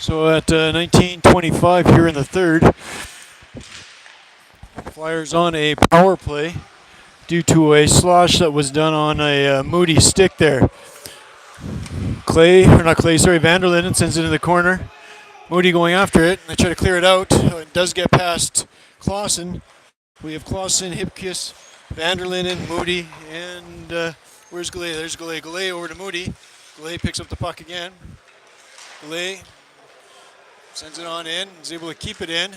So at 19:25 here in the third, Flyers on a power play due to a slosh that was done on a Moody stick there. Vanderlinden sends it in the corner. Moody going after it. They try to clear it out. It does get past Clausen. We have Clausen, Hipkiss, Vanderlinden, Moody, and where's Gallet? There's Gallet. Gallet over to Moody. Gallet picks up the puck again. Gallet sends it on in. Is able to keep it in.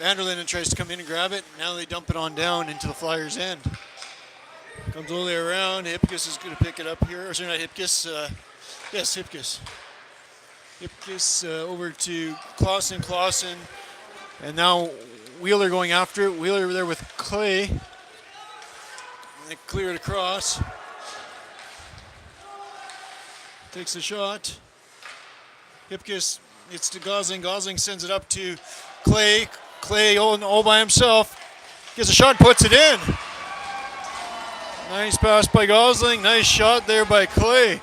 Vanderlinden tries to come in and grab it. Now they dump it on down into the Flyers' end. Comes all the way around. Hipkiss is going to pick it up here. Or sorry, not Hipkiss. Yes, Hipkiss. Hipkiss over to Clausen. And now Wheeler going after it. Wheeler there with Clay. And they clear it across. Takes the shot. Hipkiss, it's to Gosling. Gosling sends it up to Clay. Clay all by himself. Gets a shot, puts it in. Nice pass by Gosling. Nice shot there by Clay.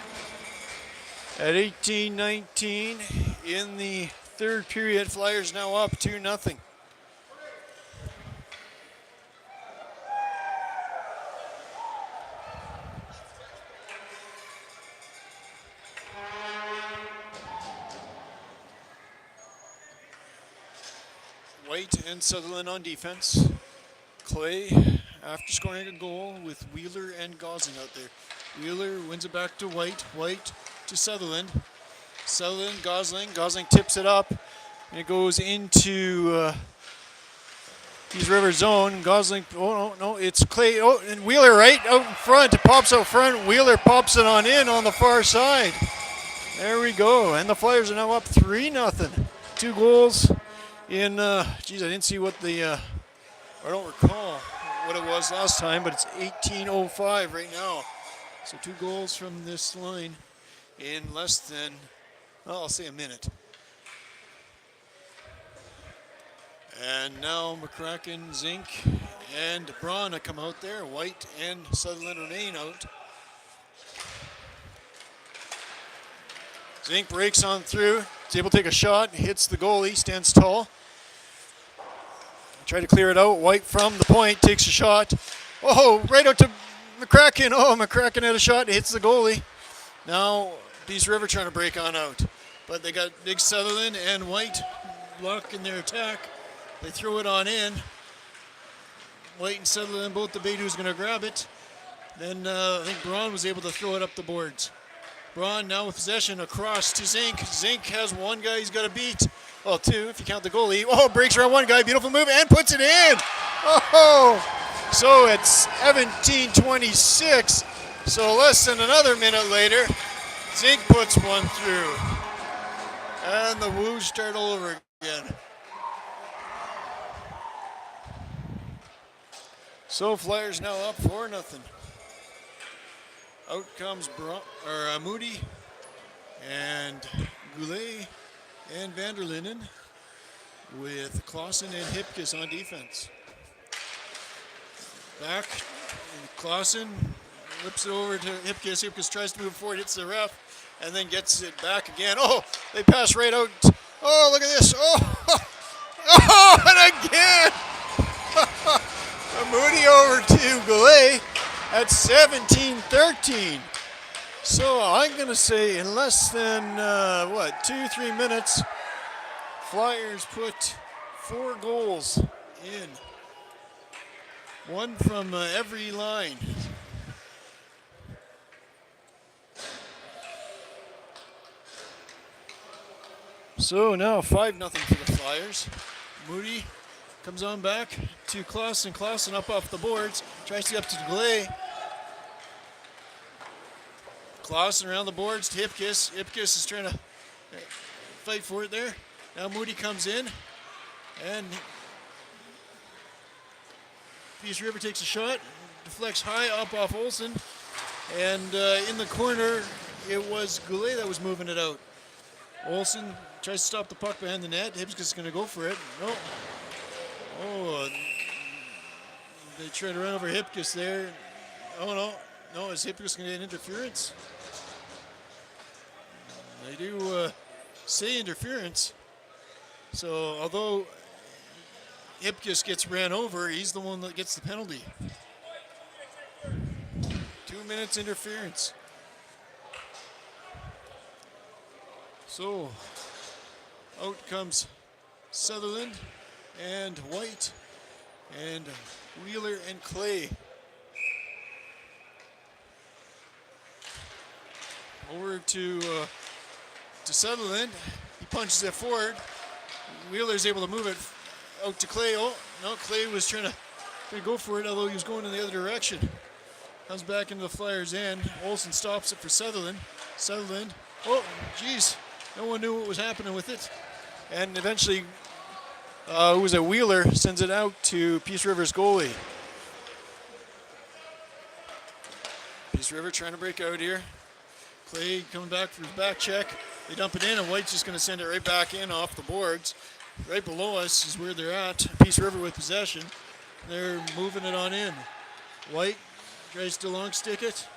At 18-19 in the third period, Flyers now up 2-0. White and Sutherland on defense. Clay, after scoring a goal with Wheeler and Gosling out there. Wheeler wins it back to White. White to Sutherland. Sutherland, Gosling. Gosling tips it up. And it goes into East River zone. Gosling, no, it's Clay. Oh, and Wheeler right out in front. It pops out front. Wheeler pops it on in on the far side. There we go. And the Flyers are now up 3-0. 2 goals in, I didn't see what I don't recall what it was last time, but it's 18:05 right now. So 2 goals from this line in less than, I'll say a minute. And now McCracken, Zink, and Braun come out there. White and Sutherland remain out. Zink breaks on through. He's able to take a shot, hits the goalie, stands tall. Try to clear it out. White from the point takes a shot. Oh, right out to McCracken. Oh, McCracken had a shot, hits the goalie. Now Peace River trying to break on out. But they got Big Sutherland and White blocking their attack. They throw it on in. White and Sutherland both debate who's going to grab it. Then I think Braun was able to throw it up the boards. Braun now with possession across to Zink. Zink has one guy he's got to beat. Well, 2 if you count the goalie. Oh, breaks around one guy. Beautiful move and puts it in. Oh, so it's 17:26. So less than another minute later, Zink puts one through. And the Woos start all over again. So Flyers now up 4-0. Out comes Moody and Goulet and Vanderlinden with Clausen and Hipkiss on defense. Back, Clausen whips it over to Hipkiss. Hipkiss tries to move forward, hits the ref, and then gets it back again. Oh, they pass right out. Oh, look at this. Oh, and again. Moody over to Goulet at 17-13. So I'm going to say in less than, 2-3 minutes, Flyers put 4 goals in. One from every line. So now 5-0 for the Flyers. Moody comes on back to Clausen. Clausen up off the boards. Tries to get up to Gallet. Clausen around the boards to Hipkiss. Hipkiss is trying to fight for it there. Now Moody comes in. And Peace River takes a shot. Deflects high up off Olsen. And in the corner, it was Goulet that was moving it out. Olsen tries to stop the puck behind the net. Hipkiss is going to go for it. No. Oh, they try to run over Hipkiss there. Oh, no. No, is Hipkiss going to get interference? They do say interference. So although Ipkiss gets ran over, he's the one that gets the penalty. 2 minutes interference. So out comes Sutherland and White and Wheeler and Clay. Over to Sutherland. He punches it forward. Wheeler's able to move it out to Clay. Oh, no, Clay was trying to go for it, although he was going in the other direction. Comes back into the Flyers' end. Olsen stops it for Sutherland. Sutherland. Oh, geez. No one knew what was happening with it. And eventually, who was a Wheeler, sends it out to Peace River's goalie. Peace River trying to break out here. Clay coming back for his back check. They dump it in, and White's just going to send it right back in off the boards. Right below us is where they're at. Peace River with possession. They're moving it on in. White tries to long stick it.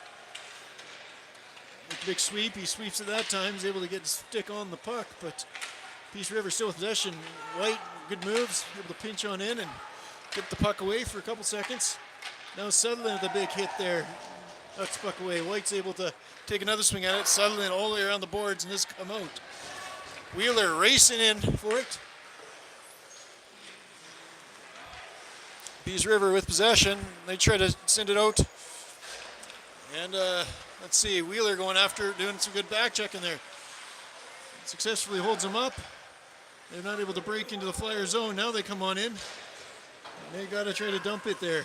With a big sweep. He sweeps it that time. He's able to get his stick on the puck, but Peace River still with possession. White, good moves, able to pinch on in and get the puck away for a couple seconds. Now Sutherland with a big hit there. That's the puck away. White's able to take another swing at it. Sutherland all the way around the boards, and this come out. Wheeler racing in for it. Peace River with possession. They try to send it out. And let's see, Wheeler going after, doing some good back checking there. Successfully holds them up. They're not able to break into the Flyer zone. Now they come on in. They got to try to dump it there.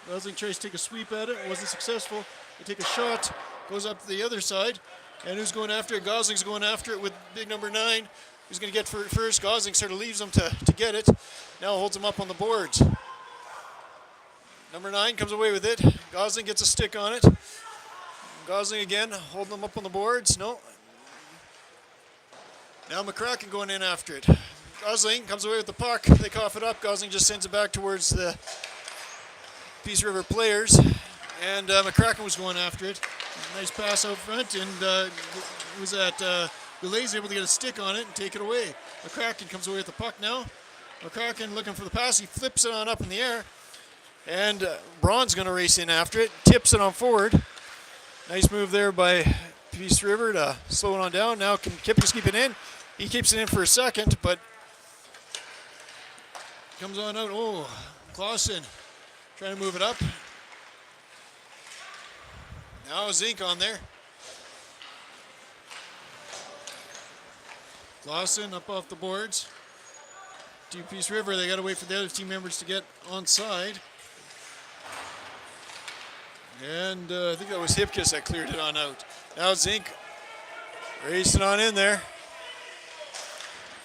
Gosling tries to take a sweep at it. Wasn't successful. They take a shot. Goes up to the other side. And who's going after it? Gosling's going after it with big number 9. Who's going to get first? Gosling sort of leaves him to get it. Now holds him up on the boards. Number 9 comes away with it. Gosling gets a stick on it. Gosling again, holding them up on the boards. No. Now McCracken going in after it. Gosling comes away with the puck. They cough it up. Gosling just sends it back towards the Peace River players. And McCracken was going after it. Nice pass out front. And was that Goulet's able to get a stick on it and take it away. McCracken comes away with the puck now. McCracken looking for the pass. He flips it on up in the air. And Braun's going to race in after it. Tips it on forward. Nice move there by Peace River to slow it on down. Now can Kipnis keep it in? He keeps it in for a second, but comes on out. Oh, Clausen trying to move it up. Now Zink on there. Clausen up off the boards. To Peace River, they got to wait for the other team members to get on side. And I think that was Hipkiss that cleared it on out. Now Zink racing on in there.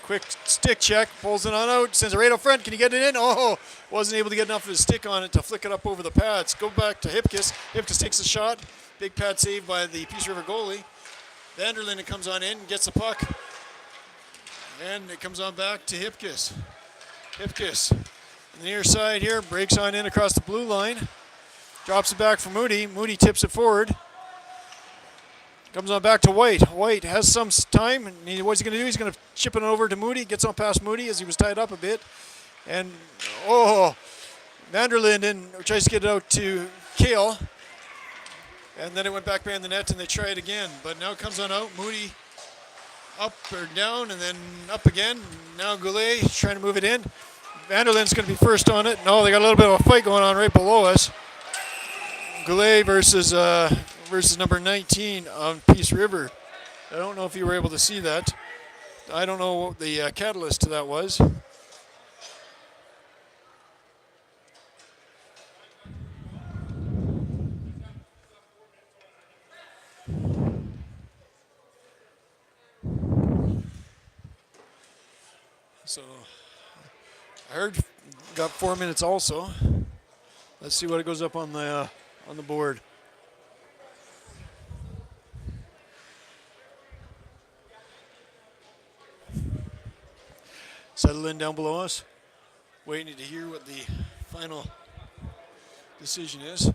Quick stick check, pulls it on out, sends it right up front. Can he get it in? Oh, wasn't able to get enough of his stick on it to flick it up over the pads. Go back to Hipkiss. Hipkiss takes a shot. Big pad save by the Peace River goalie. Vanderlinden comes on in, gets the puck. And it comes on back to Hipkiss. Hipkiss on the near side here, breaks on in across the blue line. Drops it back for Moody. Moody tips it forward. Comes on back to White. White has some time. And what's he going to do? He's going to chip it over to Moody. Gets on past Moody as he was tied up a bit. And, Vanderlinden tries to get it out to Kale. And then it went back behind the net and they try it again. But now it comes on out. Moody up or down and then up again. Now Goulet trying to move it in. Vanderlinden's going to be first on it. No, they got a little bit of a fight going on right below us. Goulet versus number 19 on Peace River. I don't know if you were able to see that. I don't know what the catalyst to that was. So I heard got 4 minutes also. Let's see what it goes up on the board. Sutherland down below us, waiting to hear what the final decision is.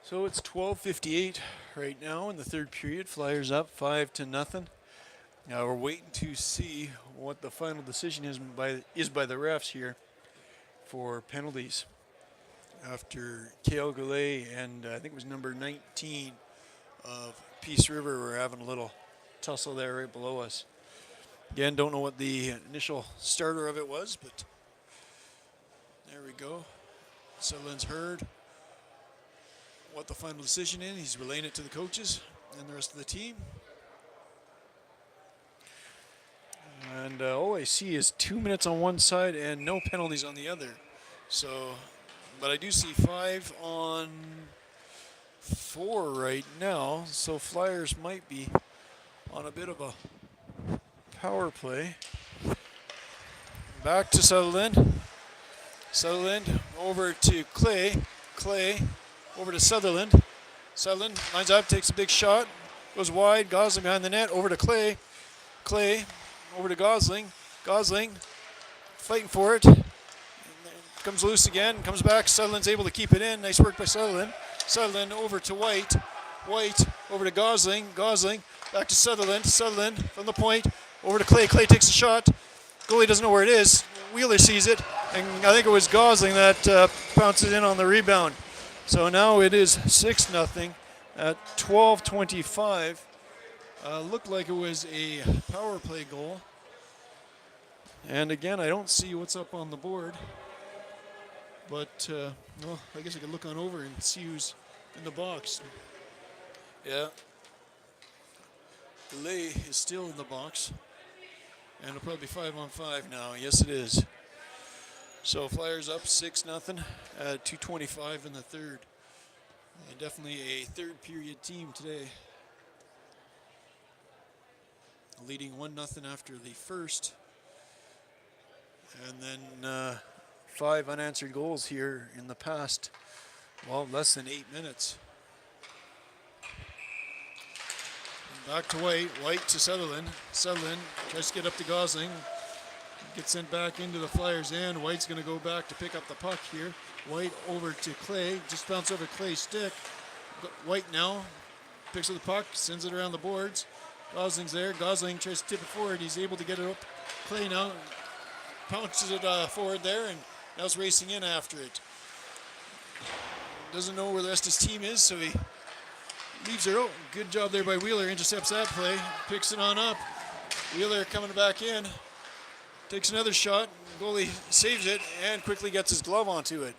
So it's 12:58 right now in the third period. Flyers up 5-0. Now we're waiting to see what the final decision is by the refs here for penalties. After Kale Goulet and I think it was number 19 of Peace River were having a little tussle there right below us. Again, don't know what the initial starter of it was, but there we go. Sutherland's heard what the final decision is. He's relaying it to the coaches and the rest of the team. And all I see is 2 minutes on one side and no penalties on the other. So, but I do see 5 on 4 right now. So Flyers might be on a bit of a power play. Back to Sutherland. Sutherland over to Clay. Clay over to Sutherland. Sutherland lines up, takes a big shot, goes wide. Gosling behind the net. Over to Clay. Clay over to Gosling. Gosling fighting for it. Comes loose again. Comes back. Sutherland's able to keep it in. Nice work by Sutherland. Sutherland over to White. White over to Gosling. Gosling back to Sutherland. Sutherland from the point over to Clay. Clay takes a shot. Goalie doesn't know where it is. Wheeler sees it, and I think it was Gosling that bounces in on the rebound. So now it is 6-0 at 12:25. Looked like it was a power play goal. And again, I don't see what's up on the board. But, well, I guess I could look on over and see who's in the box. Yeah. Delay is still in the box. And it'll probably be 5-on-5 now. Yes, it is. So Flyers up 6-0 at 2:25 in the third. And definitely a third period team today. Leading 1-0 after the first. And then 5 unanswered goals here in the past, well, less than 8 minutes. And back to White. White to Sutherland. Sutherland tries to get up to Gosling. Gets sent back into the Flyers' end. White's going to go back to pick up the puck here. White over to Clay. Just bounced over Clay's stick. White now picks up the puck, sends it around the boards. Gosling's there. Gosling tries to tip it forward. He's able to get it up. Clay now pounces it forward there, and now he's racing in after it. Doesn't know where the rest of his team is, so he leaves her out. Good job there by Wheeler. Intercepts that play. Picks it on up. Wheeler coming back in. Takes another shot. Goalie saves it and quickly gets his glove onto it.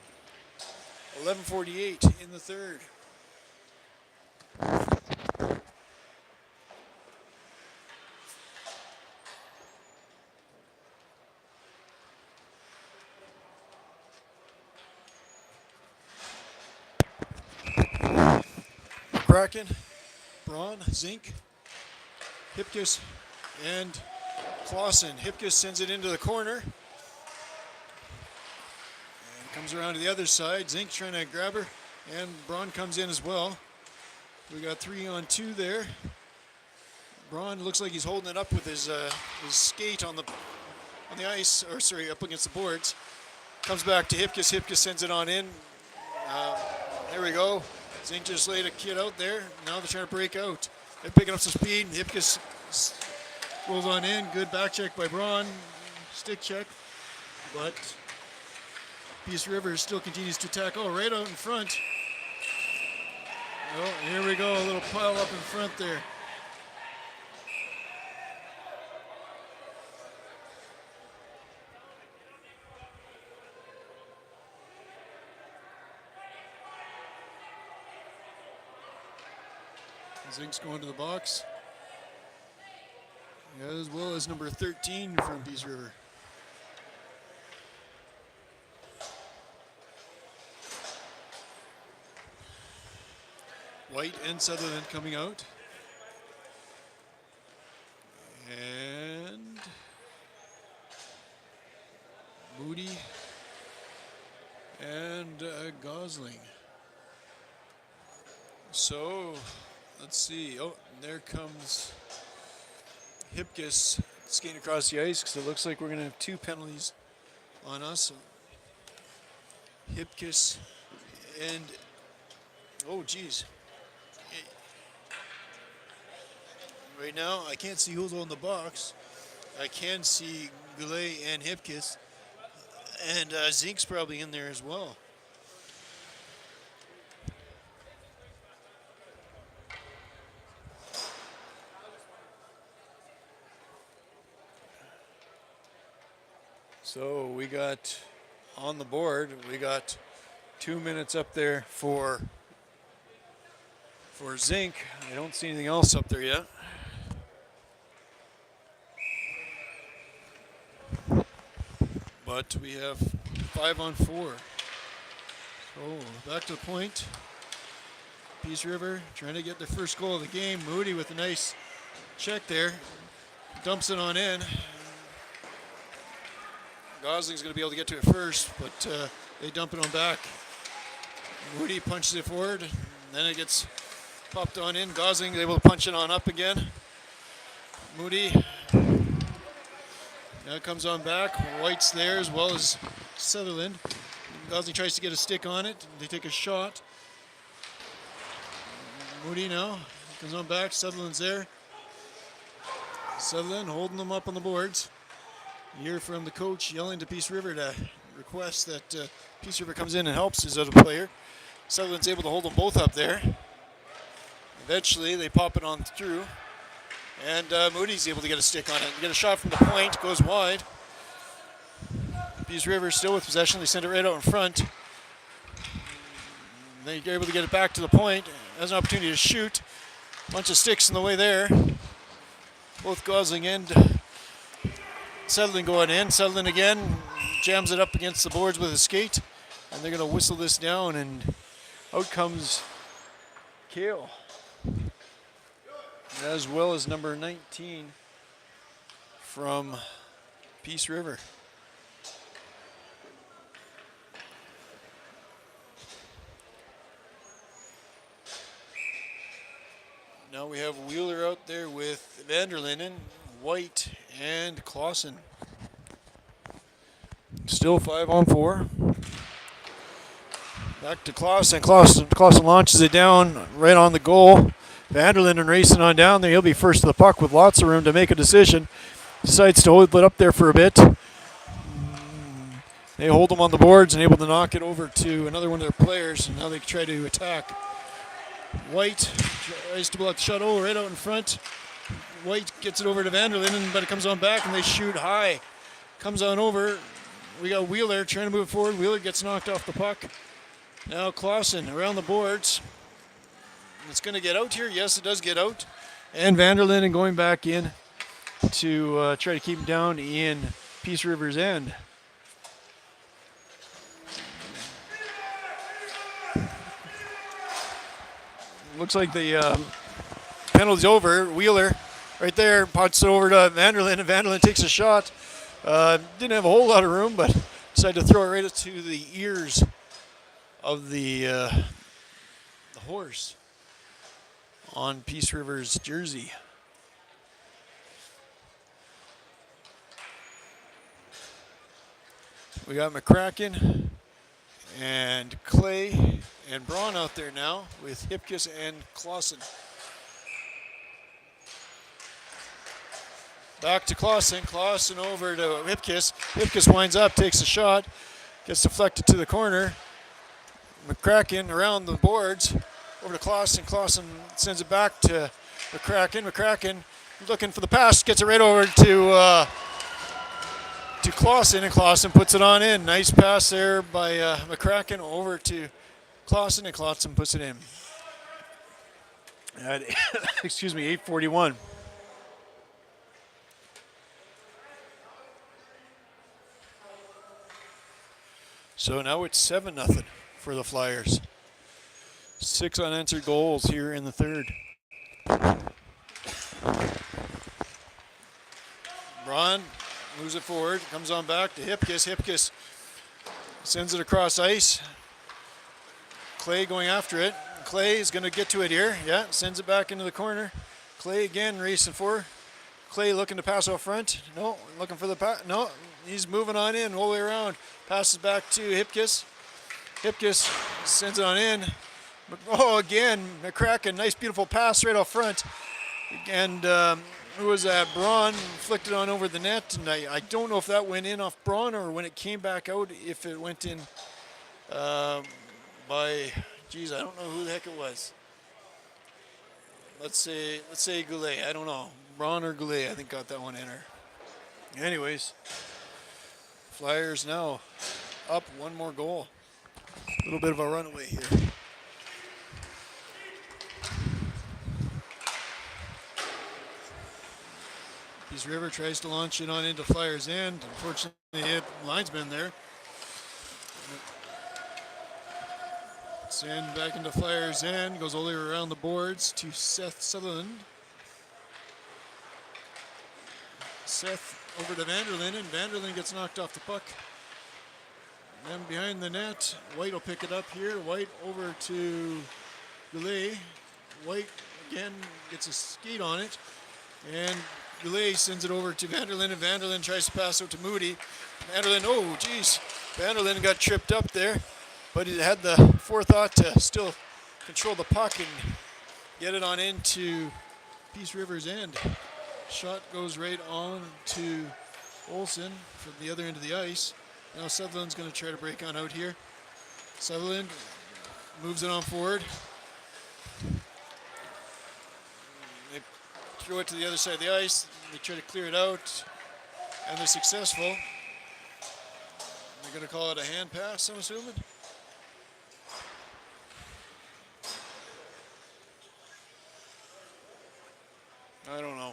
11:48 in the third. Kraken, Braun, Zink, Hipkiss, and Clausen. Hipkiss sends it into the corner. And comes around to the other side. Zink trying to grab her. And Braun comes in as well. We got 3-on-2 there. Braun looks like he's holding it up with his skate on the ice, or sorry, up against the boards. Comes back to Hipkiss. Hipkiss sends it on in. There we go. Zink just laid a kid out there. Now they're trying to break out. They're picking up some speed. Hipkiss rolls on in. Good back check by Braun. Stick check. But Peace River still continues to attack. Oh, right out in front. Oh, here we go. A little pile up in front there. Zink's going to the box, as well as number 13 from Peace River. White and Sutherland coming out. And Moody and Gosling. So let's see. Oh, there comes Hipkiss skating across the ice, because it looks like we're going to have 2 penalties on us. Hipkiss and Oh, geez. Right now, I can't see who's on the box. I can see Goulet and Hipkiss. And Zink's probably in there as well. So we got on the board, we got 2 minutes up there for Zink. I don't see anything else up there yet. But we have 5-on-4. So back to the point. Peace River trying to get their first goal of the game. Moody with a nice check there. Dumps it on in. Gosling's going to be able to get to it first, but they dump it on back. Moody punches it forward, and then it gets popped on in. Gosling is able to punch it on up again. Moody now comes on back. White's there as well as Sutherland. Gosling tries to get a stick on it. They take a shot. Moody now comes on back. Sutherland's there. Sutherland holding them up on the boards. You hear from the coach yelling to Peace River to request that Peace River comes in and helps his other player. Sutherland's able to hold them both up there. Eventually, they pop it on through. And Moody's able to get a stick on it. Get a shot from the point, goes wide. Peace River still with possession. They send it right out in front. They're able to get it back to the point. Has an opportunity to shoot. Bunch of sticks in the way there. Both Gosling and Sutherland going in. Sutherland again jams it up against the boards with a skate. And they're going to whistle this down, and out comes Kale, as well as number 19 from Peace River. Now we have Wheeler out there with Vanderlinden, White, and Clausen. Still 5-on-4. Back to Clausen. Clausen launches it down right on the goal. Vanderlinden racing on down there. He'll be first to the puck with lots of room to make a decision. Decides to hold it up there for a bit. They hold him on the boards and able to knock it over to another one of their players. And now they try to attack. White tries to block the shot right out in front. White gets it over to Vanderlinden, but it comes on back and they shoot high. Comes on over. We got Wheeler trying to move forward. Wheeler gets knocked off the puck. Now Clausen around the boards. It's going to get out here. Yes, it does get out. And Vanderlinden going back in to try to keep him down in Peace River's end. Looks like the penalty's over. Wheeler right there punts it over to Vanderlinden, and Vanderlinden takes a shot. Didn't have a whole lot of room, but decided to throw it right to the ears of the horse on Peace River's jersey. We got McCracken and Clay and Braun out there now with Hipkiss and Clausen. Back to Clausen. Clausen over to Hipkiss. Hipkiss winds up, takes a shot, gets deflected to the corner. McCracken around the boards, over to Clausen. Clausen sends it back to McCracken. McCracken looking for the pass, gets it right over to Clausen, and Clausen puts it on in. Nice pass there by McCracken over to Clausen, and Clausen puts it in. At 8:41. So now it's 7-0 for the Flyers. 6 unanswered goals here in the third. Braun moves it forward, comes on back to Hipkiss. Hipkiss sends it across ice. Clay going after it. Clay is going to get to it here. Yeah, sends it back into the corner. Clay again racing forward. Clay looking to pass out front. No, looking for the pass. No, he's moving on in all the way around. Passes back to Hipkiss. Hipkiss sends it on in. Oh, again, McCracken, nice beautiful pass right off front. And who was that? Braun flicked it on over the net. And I don't know if that went in off Braun or when it came back out, if it went in by, geez, I don't know who the heck it was. Let's say Goulet. I don't know. Braun or Goulet, I think, got that one in her. Anyways, Flyers now up one more goal. A little bit of a runaway here. Peace River tries to launch it on into Flyers' end. Unfortunately, hit linesman there. Send back into Flyers' end. Goes all the way around the boards to Seth Sutherland. Seth over to Vanderlyn, and Vanderlyn gets knocked off the puck. And then behind the net, White will pick it up here. White over to Goulet. White again gets a skate on it. And Goulet sends it over to Vanderlyn, and Vanderlyn tries to pass out to Moody. Vanderlyn, oh geez, Vanderlyn got tripped up there, but he had the forethought to still control the puck and get it on into Peace River's end. Shot goes right on to Olsen from the other end of the ice. Now Sutherland's going to try to break on out here. Sutherland moves it on forward. They throw it to the other side of the ice. They try to clear it out, and they're successful. They're going to call it a hand pass, I'm assuming. I don't know.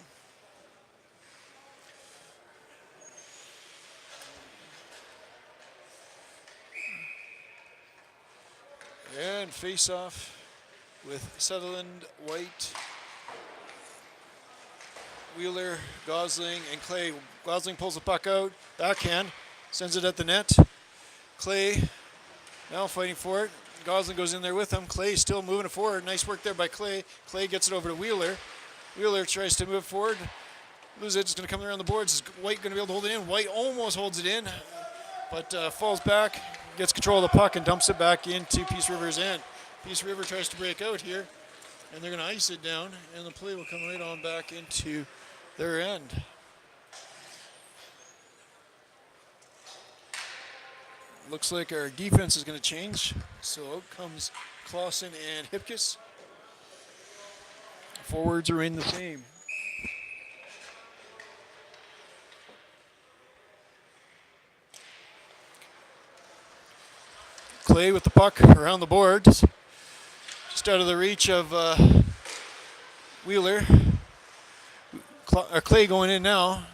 And face off with Sutherland, White, Wheeler, Gosling, and Clay. Gosling pulls the puck out, backhand, sends it at the net. Clay now fighting for it. Gosling goes in there with him. Clay still moving it forward. Nice work there by Clay. Clay gets it over to Wheeler. Wheeler tries to move forward. Lose it. It's going to come around the boards. Is White going to be able to hold it in? White almost holds it in, but falls back, gets control of the puck, and dumps it back into Peace River's end. Peace River tries to break out here, and they're going to ice it down, and the play will come right on back into their end. Looks like our defense is going to change. So out comes Clausen and Hipkiss. Forwards remain the same. Clay with the puck around the boards. Just out of the reach of Wheeler. Clay going in now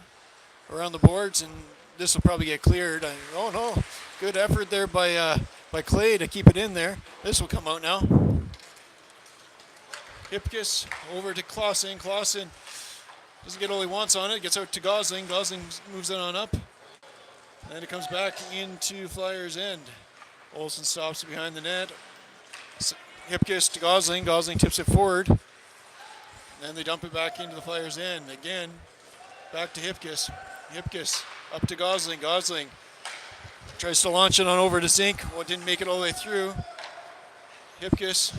around the boards, and this will probably get cleared. Oh no, good effort there by Clay to keep it in there. This will come out now. Hipkiss over to Clausen. Clausen doesn't get all he wants on it. Gets out to Gosling. Gosling moves it on up. And it comes back into Flyers' end. Olsen stops behind the net. Hipkiss to Gosling. Gosling tips it forward. Then they dump it back into the Flyers' end. Again, back to Hipkiss. Hipkiss up to Gosling. Gosling tries to launch it on over to Zink. Well, didn't make it all the way through. Hipkiss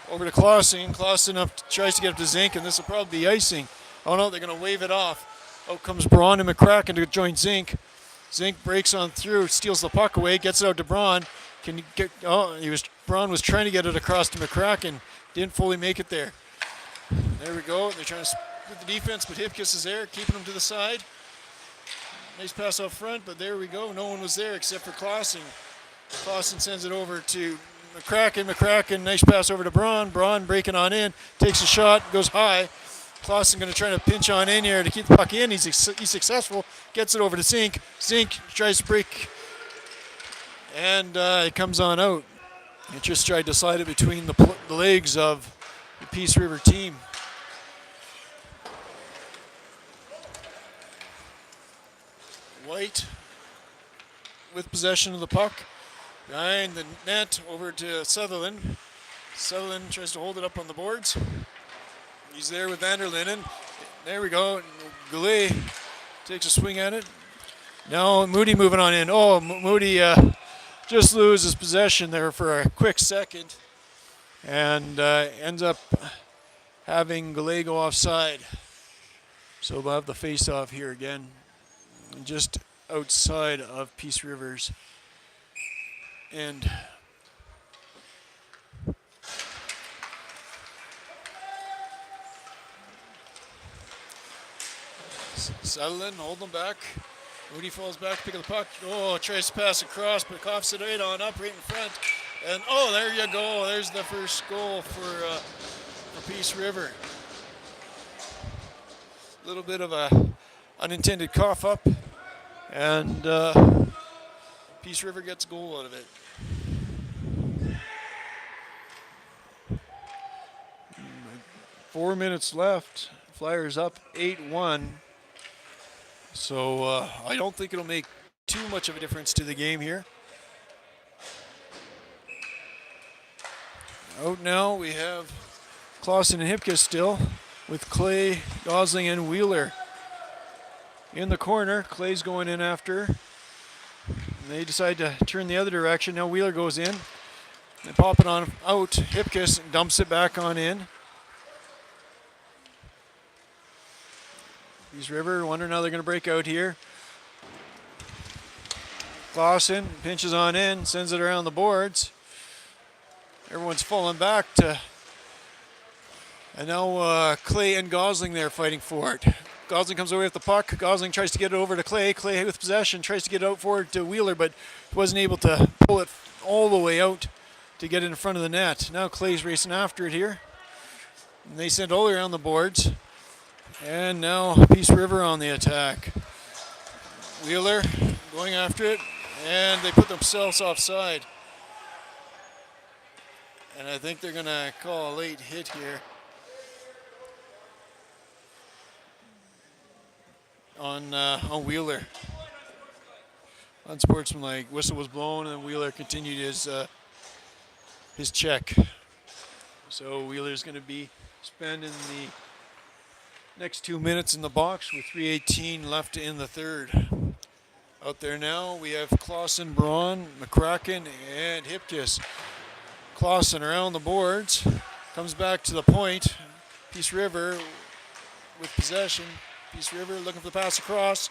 over to Clausen. Clausen tries to get up to Zink, and this will probably be icing. Oh no, they're going to wave it off. Out comes Braun and McCracken to join Zink. Zink breaks on through, steals the puck away, gets it out to Braun. Can you get? Oh, Braun was trying to get it across to McCracken. Didn't fully make it there. There we go. They're trying to split the defense, but Hipkiss is there, keeping him to the side. Nice pass up front, but there we go. No one was there except for Clausen. Clausen sends it over to McCracken. McCracken, nice pass over to Braun. Braun breaking on in, takes a shot, goes high. Clausen going to try to pinch on in here to keep the puck in. He's successful. Gets it over to Zink. Zink tries to break, and it comes on out. It just tried to slide it between the legs of the Peace River team. White with possession of the puck. Behind the net over to Sutherland. Sutherland tries to hold it up on the boards. He's there with Vanderlinden. There we go. Goulet takes a swing at it. Now Moody moving on in. Oh, Moody just loses possession there for a quick second. and ends up having Galay go offside. So we'll have the face-off here again, just outside of Peace River's end. Sutherland holding them back. Moody falls back to pick up the puck. Oh, tries to pass across, but coughs it right on up, right in front. And oh, there you go. There's the first goal for Peace River. A little bit of a unintended cough up, and Peace River gets a goal out of it. Four minutes left. Flyers up 8-1. So I don't think it'll make too much of a difference to the game here. Out now we have Clausen and Hipkiss still, with Clay, Gosling, and Wheeler. In the corner, Clay's going in after. They decide to turn the other direction. Now Wheeler goes in. They pop it on out. Hipkiss dumps it back on in. Peace River wondering how they're going to break out here. Clausen pinches on in, sends it around the boards. Everyone's falling back to... And now Clay and Gosling there fighting for it. Gosling comes away with the puck. Gosling tries to get it over to Clay. Clay with possession tries to get it out forward to Wheeler, but wasn't able to pull it all the way out to get it in front of the net. Now Clay's racing after it here. And they send all around the boards. And now Peace River on the attack. Wheeler going after it, and they put themselves offside. And I think they're going to call a late hit here on Wheeler. Unsportsmanlike. Whistle was blown, and Wheeler continued his check. So Wheeler's going to be spending the next 2 minutes in the box with 3:18 left in the third. Out there now we have Clausen, Braun, McCracken, and Hipkiss. Clausen around the boards, comes back to the point. Peace River with possession. Peace River looking for the pass across.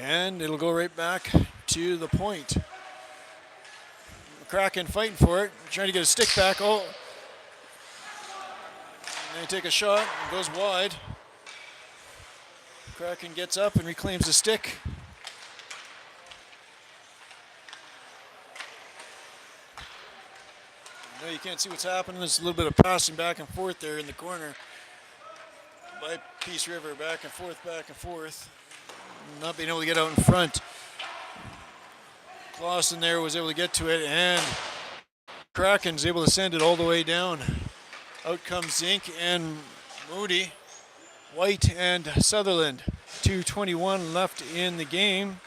And it'll go right back to the point. McCracken fighting for it, trying to get a stick back. Oh. They take a shot, and goes wide. Kraken gets up and reclaims the stick. Now you can't see what's happening. There's a little bit of passing back and forth there in the corner by Peace River, back and forth. Not being able to get out in front. Clausen there was able to get to it, and Kraken's able to send it all the way down. Out comes Zink and Moody, White and Sutherland. 2:21 left in the game.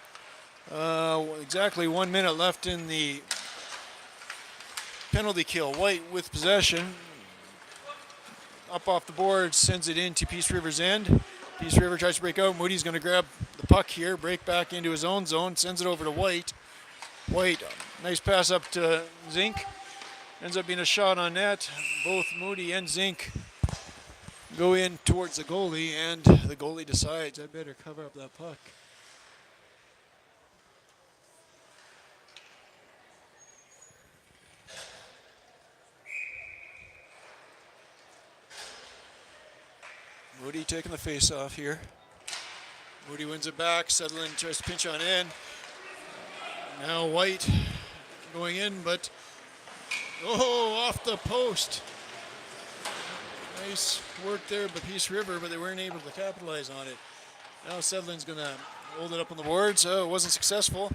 Exactly 1 minute left in the penalty kill. White with possession. Up off the board, sends it into Peace River's end. Peace River tries to break out. Moody's going to grab the puck here, break back into his own zone, sends it over to White. White, nice pass up to Zink. Ends up being a shot on net. Both Moody and Zink go in towards the goalie, and the goalie decides, I better cover up that puck. Moody taking the face off here. Moody wins it back. Sutherland tries to pinch on in. Now White going in, but off the post. Nice work there by Peace River, but they weren't able to capitalize on it. Now Sutherland's going to hold it up on the boards. It wasn't successful,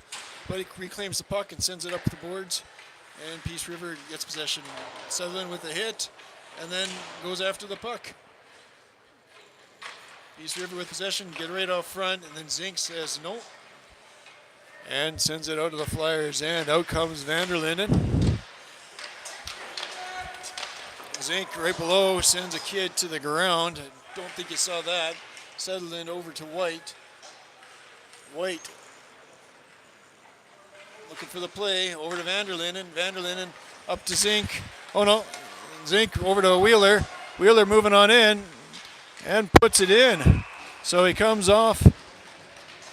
but he reclaims the puck and sends it up the boards. And Peace River gets possession. Sutherland with a hit, and then goes after the puck. Peace River with possession, get right out front, and then Zink says no. And sends it out to the Flyers, and out comes Vanderlinden. Zink right below sends a kid to the ground. I don't think you saw that. Sutherland over to White. White looking for the play. Over to Vanderlinden. Vanderlinden up to Zink. Oh no, Zink over to Wheeler. Wheeler moving on in and puts it in. So he comes off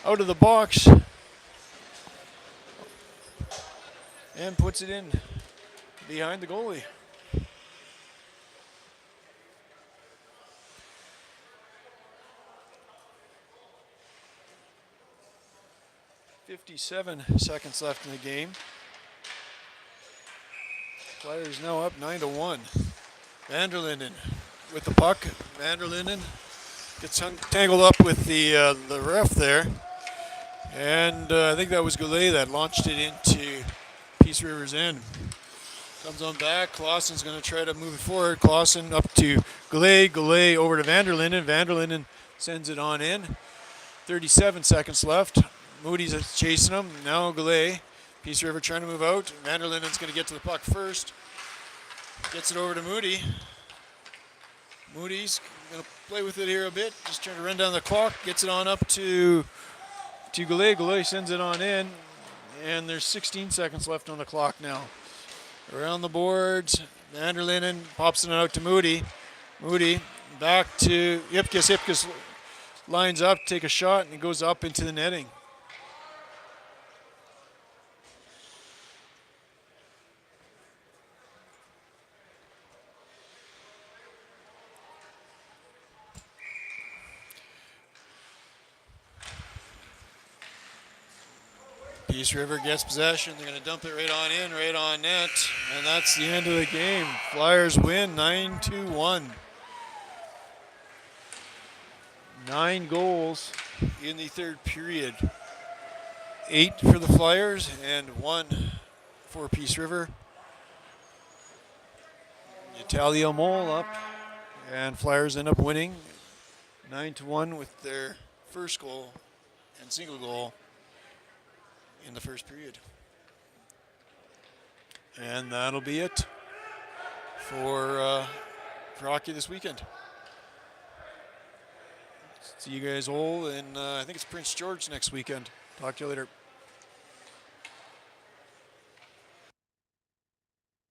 out of the box and puts it in behind the goalie. 57 seconds left in the game. Flyers now up 9-1. Vanderlinden with the puck. Vanderlinden gets tangled up with the ref there. And I think that was Goulet that launched it into Peace River's end. Comes on back. Clausen's going to try to move it forward. Clausen up to Goulet. Goulet over to Vanderlinden. Vanderlinden sends it on in. 37 seconds left. Moody's chasing him. Now Goulet. Peace River trying to move out. Vanderlinden's going to get to the puck first. Gets it over to Moody. Moody's going to play with it here a bit. Just trying to run down the clock. Gets it on up to Goulet. Goulet sends it on in. And there's 16 seconds left on the clock now. Around the boards. Vanderlinden pops it out to Moody. Moody back to Ipkiss. Ipkiss lines up, take a shot, and it goes up into the netting. Peace River gets possession. They're going to dump it right on in, right on net. And that's the end of the game. Flyers win 9-1. 9 goals in the third period. 8 for the Flyers and 1 for Peace River. You tally them all up, and Flyers end up winning 9-1 with their first goal and single goal in the first period. And that'll be it for hockey this weekend. See you guys all, and I think it's Prince George next weekend. Talk to you later.